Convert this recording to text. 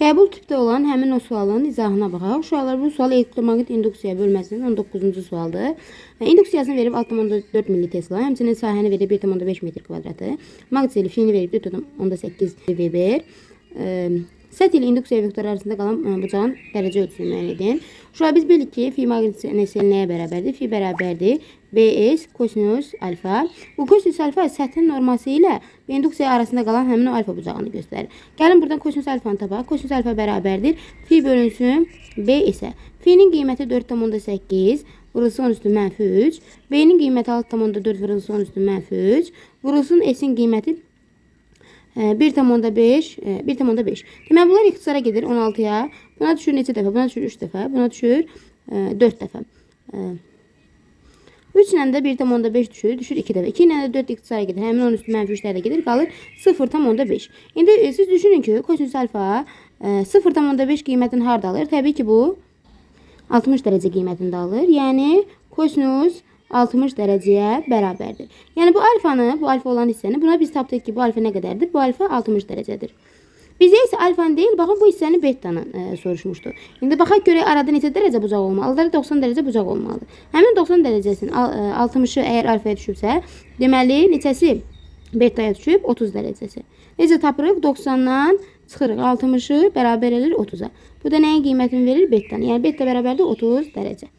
Qəbul tipdə olan həmin o sualın izahına baxaq. Uşaqlar, bu sual elektromaqnit induksiya bölməsinin 19-cu sualdır. İnduksiyasını verib 6,4 militesla, həmçinin sahəni verib 1,5 metr kvadratı, maqnit fini verib 4,8 Weber. Səth ilə induksiya vektoru arasında qalan bucağın dərəcə ölçüsünü müəyyən edin. Uşaqlar, biz bildik ki, fi maqnit nəyə bərabərdir? Fi bərabərdir Bs kosinus alfa. Bu kosinus alfa səthin norması ilə induksiya arasında qalan həmin o alfa bucağını göstərir. Gəlin buradan kosinus alfanı tapaq. Kosinus alfa bərabərdir fi bölünsün B isə. Finin qiyməti 4,8 vurulsun 10 üstü mənfi 3. B'nin qiyməti 6,4 vurulsun 10 üstü mənfi 3. Vurulsun S'in qiyməti 1,5. Demək, bunlar ixtisara gedir 16-ya. Buna düşür neçə dəfə? Buna düşür 3 dəfə. Buna düşür 4 dəfə. 3 ilə də 1,5 düşür. Düşür 2 dəfə. 2 ilə də 4 ixtisara gedir. Həmin 10 üstü mənfi 3-lər də gedir. Qalır 0,5. İndi siz düşünün ki, kosinus alfa 0,5 qiymətini harda alır? Təbii ki, bu 60 dərəcə qiymətində alır. Yəni, kosinus 60 dərəcəyə bərabərdir. Yəni, bu alfa olan hissəni, buna biz tapdıq ki, bu alfa nə qədərdir? Bu alfa 60 dərəcədir. Bizə isə alfanı deyil, baxın, bu hissəni betanı soruşmuşdu. İndi baxaq görək, arada neçə dərəcə bucaq olmalıdır? 90 dərəcə bucaq olmalıdır. Həmin 90 dərəcəsinin 60'ı əgər alfaya düşübsə, deməli, neçəsi betaya düşüb? 30 dərəcəsi. Necə tapırıq? 90-dan çıxırıq. 60'ı bərabər edir 30-a. Bu da nəyin qiymətini verir? Betanı. Yəni, beta bərabərdir 30 dərəcə.